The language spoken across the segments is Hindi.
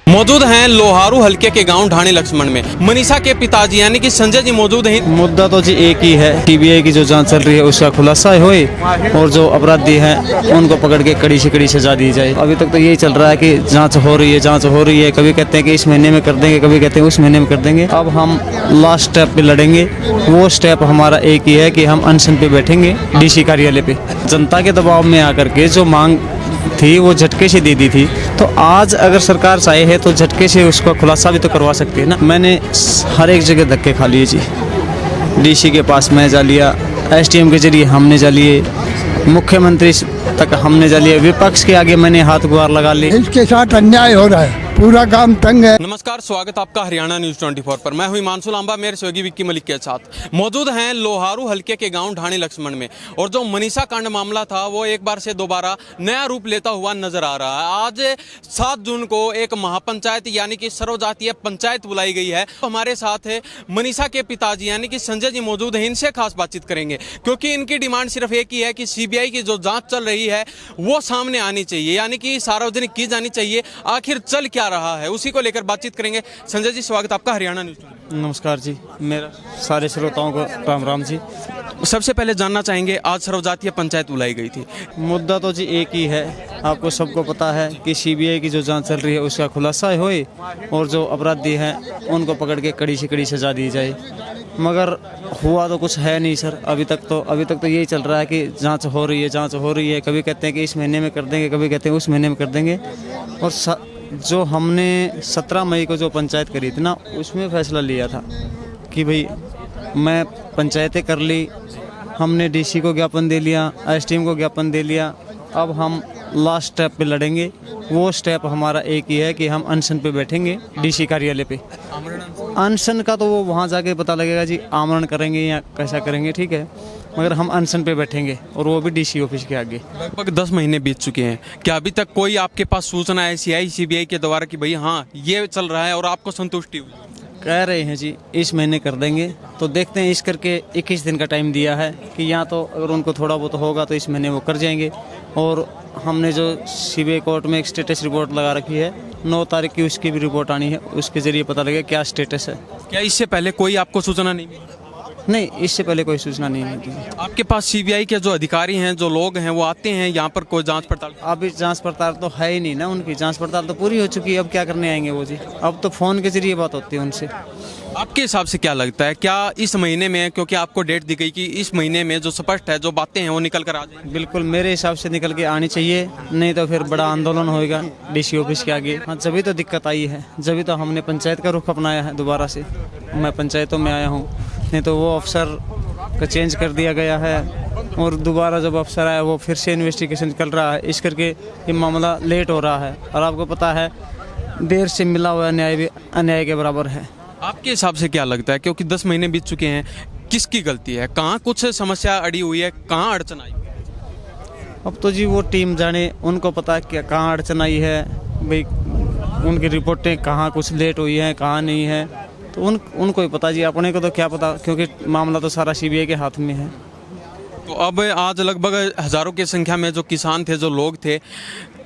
मौजूद हैं लोहारू हलके के गांव ढाणी लक्ष्मण में। मनीषा के पिताजी यानी कि संजय जी मौजूद हैं। मुद्दा तो जी एक ही है, सीबीआई की जो जांच चल रही है उसका खुलासा होए और जो अपराधी हैं उनको पकड़ के कड़ी से कड़ी सजा दी जाए। अभी तक तो यही चल रहा है कि जांच हो रही है। कभी कहते हैं कि इस महीने में कर देंगे, कभी कहते हैं उस महीने में कर देंगे। अब हम लास्ट स्टेप पे लड़ेंगे। वो स्टेप हमारा एक ही है कि हम अनशन पे बैठेंगे डीसी कार्यालय पे। जनता के दबाव में आकर के जो मांग थी वो झटके से दे दी थी, तो आज अगर सरकार चाहे है तो झटके से उसका खुलासा भी तो करवा सकती है ना। मैंने हर एक जगह धक्के खा लिए जी। डीसी के पास मैं जा लिया, एसडीएम के जरिए हमने जा लिए, मुख्यमंत्री तक हमने जा लिया, विपक्ष के आगे मैंने हाथ गुहार लगा ली। इसके साथ अन्याय हो रहा है, पूरा काम तंग है। नमस्कार, स्वागत आपका हरियाणा न्यूज 24 पर। मैं हुई हिमांशु लांबा, मेरे सहयोगी विक्की मलिक के साथ मौजूद हैं लोहारू हलके के गांव ढाणी लक्ष्मण में। और जो मनीषा कांड मामला था वो एक बार से दोबारा नया रूप लेता हुआ नजर आ रहा है। आज 7 जून को एक महापंचायत यानी कि सर्वजातीय पंचायत बुलाई गई है। हमारे साथ है मनीषा के पिताजी यानी कि संजय जी मौजूद हैं। इनसे खास बातचीत करेंगे क्योंकि इनकी डिमांड सिर्फ एक ही है कि सीबीआई की जो जांच चल रही है वो सामने आनी चाहिए, यानी कि सार्वजनिक की जानी चाहिए आखिर चल क्या रहा है, उसी को लेकर बातचीत करेंगे। संजय जी, स्वागत आपका हरियाणा न्यूज। नमस्कार जी, मेरा सारे श्रोताओं को राम राम जी। सबसे पहले जानना चाहेंगे, आज सर्वजातीय पंचायत बुलाई गई थी। मुद्दा तो जी एक ही है, आपको सबको पता है कि सीबीआई की जो जांच चल रही है उसका खुलासा होए और जो अपराधी हैं उनको पकड़ के कड़ी से कड़ी सजा दी जाए। मगर हुआ तो कुछ है नहीं सर। अभी तक तो यही चल रहा है कि जांच हो रही है। कभी कहते हैं कि इस महीने में कर देंगे, कभी कहते हैं उस महीने में कर देंगे। और जो हमने 17 मई को जो पंचायत करी थी ना, उसमें फैसला लिया था कि भाई मैं पंचायतें कर ली, हमने डीसी को ज्ञापन दे लिया, एसडीएम को ज्ञापन दे लिया। अब हम लास्ट स्टेप पे लड़ेंगे। वो स्टेप हमारा एक ही है कि हम अनशन पे बैठेंगे डीसी कार्यालय पे। अनशन का तो वो वहाँ जाके पता लगेगा जी, आमरण करेंगे या कैसा करेंगे, ठीक है। मगर हम अनशन पे बैठेंगे और वो भी डीसी ऑफिस के आगे। लगभग 10 महीने बीत चुके हैं, क्या अभी तक कोई आपके पास सूचना ऐसी आई सीबीआई के द्वारा कि भाई हाँ ये चल रहा है और आपको संतुष्टि हुई? कह रहे हैं जी इस महीने कर देंगे, तो देखते हैं। इस करके 21 दिन का टाइम दिया है कि यहाँ तो अगर उनको थोड़ा बहुत होगा तो इस महीने वो कर जाएंगे। और हमने जो सीबीआई कोर्ट में एक स्टेटस रिपोर्ट लगा रखी है, 9 तारीख की उसकी भी रिपोर्ट आनी है, उसके जरिए पता लगेगा क्या स्टेटस है। क्या इससे पहले कोई आपको सूचना नहीं मिली? नहीं, इससे पहले कोई सूचना नहीं मिली। आपके पास सीबीआई के जो अधिकारी हैं, जो लोग हैं, वो आते हैं यहाँ पर कोई जांच पड़ताल? अभी जांच पड़ताल तो है ही नहीं ना, उनकी जांच पड़ताल तो पूरी हो चुकी है। अब क्या करने आएंगे वो जी? अब तो फ़ोन के जरिए बात होती है उनसे। आपके हिसाब से क्या लगता है, क्या इस महीने में, क्योंकि आपको डेट दी गई कि इस महीने में जो स्पष्ट है, जो बातें हैं वो निकल कर आ जाएंगी? बिल्कुल मेरे हिसाब से निकल के आनी चाहिए, नहीं तो फिर बड़ा आंदोलन होएगा डीसी ऑफिस के आगे। हाँ, जभी तो दिक्कत आई है, जभी तो हमने पंचायत का रुख अपनाया है दोबारा से। मैं पंचायतों में आया हूँ, नहीं तो वो अफसर का चेंज कर दिया गया है और दोबारा जब अफसर आया वो फिर से इन्वेस्टिगेशन चल रहा है। इस करके ये मामला लेट हो रहा है और आपको पता है देर से मिला हुआ न्याय भी अन्याय के बराबर है। आपके हिसाब से क्या लगता है, क्योंकि 10 महीने बीत चुके हैं, किसकी गलती है? कहाँ कुछ समस्या अड़ी हुई है, कहाँ अड़चन आई? अब तो जी वो टीम जाने, उनको पता है कि कहाँ अड़चन आई है, भाई उनकी रिपोर्टें कहाँ कुछ लेट हुई हैं, कहाँ नहीं है, तो उनको ही पता जी। अपने को तो क्या पता, क्योंकि मामला तो सारा सीबीआई के हाथ में है। तो अब आज लगभग हजारों की संख्या में जो किसान थे, जो लोग थे,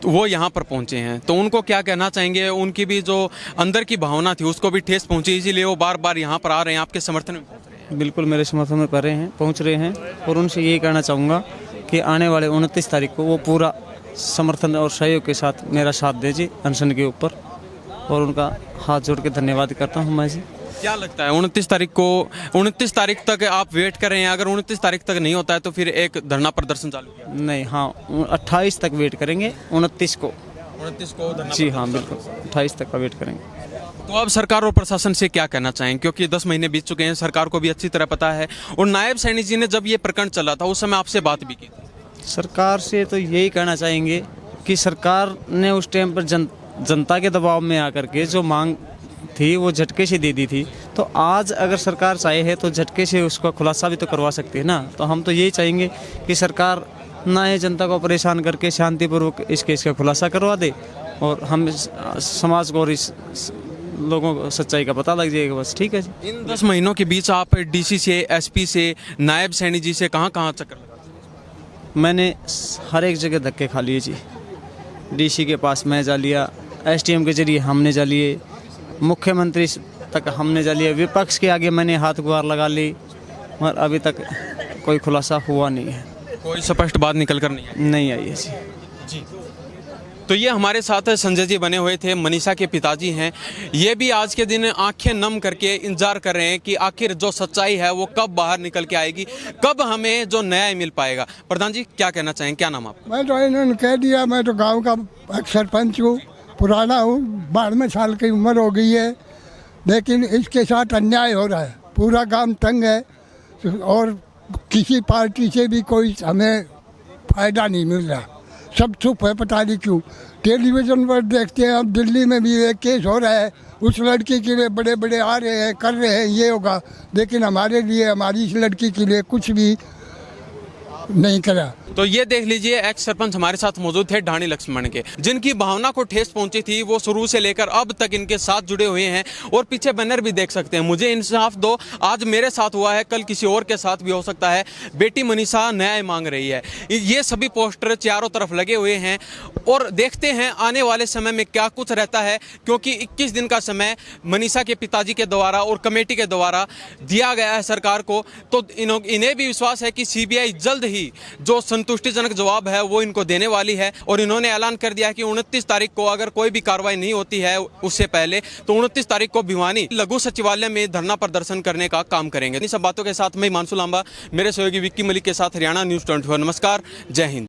तो वो यहाँ पर पहुँचे हैं, तो उनको क्या कहना चाहेंगे? उनकी भी जो अंदर की भावना थी उसको भी ठेस पहुँची, इसीलिए वो बार बार यहाँ पर आ रहे हैं, आपके समर्थन में पहुँच रहे हैं। बिल्कुल मेरे समर्थन में पहुँच रहे हैं और उनसे यही कहना चाहूँगा कि आने वाले 29 तारीख को वो पूरा समर्थन और सहयोग के साथ मेरा साथ दे जी अनशन के ऊपर। और उनका हाथ जोड़ के धन्यवाद करता हूँ मैं जी। क्या लगता है 29 तारीख तक आप वेट कर रहे हैं? अगर 29 तारीख तक नहीं होता है तो फिर एक धरना प्रदर्शन चालू किया? नहीं, हाँ 28 तक वेट करेंगे, 29 को धरना जी हाँ बिल्कुल 28 तक का वेट करेंगे। तो अब सरकार और प्रशासन से क्या कहना चाहें, क्योंकि 10 महीने बीत चुके हैं, सरकार को भी अच्छी तरह पता है। और नायब सैनी जी ने जब ये प्रकरण चला था उस समय आपसे बात भी की थी। सरकार से तो यही कहना चाहेंगे कि सरकार ने उस टाइम पर जनता के दबाव में आकर के जो मांग थी वो झटके से दे दी थी, तो आज अगर सरकार चाहे है तो झटके से उसका खुलासा भी तो करवा सकती है ना। तो हम तो यही चाहेंगे कि सरकार ना ये जनता को परेशान करके शांतिपूर्वक इस केस का खुलासा करवा दे और हम समाज को और इस लोगों को सच्चाई का पता लग जाएगा, बस। ठीक है जी। इन 10 महीनों के बीच आप डीसी से, एसपी से, नायब सैनी जी से कहाँ चक्कर लगा? मैंने हर एक जगह धक्के खा लिए जी। डीसी के पास मैं जा लिया, SDM के जरिए हमने जलिए, मुख्यमंत्री तक हमने जलिए, विपक्ष के आगे मैंने हाथ गुहार लगा ली, मगर अभी तक कोई खुलासा हुआ नहीं है, कोई स्पष्ट बात निकल कर नहीं आई। नहीं आई है जी। तो ये हमारे साथ संजय जी बने हुए थे, मनीषा के पिताजी हैं। ये भी आज के दिन आंखें नम करके इंतजार कर रहे हैं कि आखिर जो सच्चाई है वो कब बाहर निकल के आएगी, कब हमें जो न्याय मिल पाएगा। प्रधान जी क्या कहना चाहेंगे, क्या नाम आपका? मैं तो इन्होंने कह दिया, मैं तो गांव का सरपंच हूँ, पुराना हूँ, 92 साल की उम्र हो गई है, लेकिन इसके साथ अन्याय हो रहा है, पूरा गांव तंग है और किसी पार्टी से भी कोई हमें फायदा नहीं मिल रहा, सब चुप है, पता नहीं क्यों। टेलीविज़न पर देखते हैं, अब दिल्ली में भी एक केस हो रहा है, उस लड़की के लिए बड़े बड़े आ रहे हैं, कर रहे हैं, ये होगा, लेकिन हमारे लिए, हमारी इस लड़की के लिए कुछ भी नहीं करा। तो ये देख लीजिए, एक्स सरपंच हमारे साथ मौजूद थे ढाणी लक्ष्मण के, जिनकी भावना को ठेस पहुंची थी, वो शुरू से लेकर अब तक इनके साथ जुड़े हुए हैं। और पीछे बैनर भी देख सकते हैं, मुझे इंसाफ दो, आज मेरे साथ हुआ है, कल किसी और के साथ भी हो सकता है, बेटी मनीषा न्याय मांग रही है। ये सभी पोस्टर चारों तरफ लगे हुए हैं और देखते हैं आने वाले समय में क्या कुछ रहता है, क्योंकि 21 दिन का समय मनीषा के पिताजी के द्वारा और कमेटी के द्वारा दिया गया है सरकार को। तो इन्हें भी विश्वास है कि CBI जल्द ही जो संतुष्टिजनक जवाब है वो इनको देने वाली है। और इन्होंने ऐलान कर दिया है कि 29 तारीख को अगर कोई भी कार्रवाई नहीं होती है उससे पहले, तो 29 तारीख को भिवानी लघु सचिवालय में धरना प्रदर्शन करने का काम करेंगे। इन सब बातों के साथ मैं हिमांशु लांबा, मेरे सहयोगी विक्की मलिक के साथ हरियाणा न्यूज़ 24। नमस्कार, जय हिंद।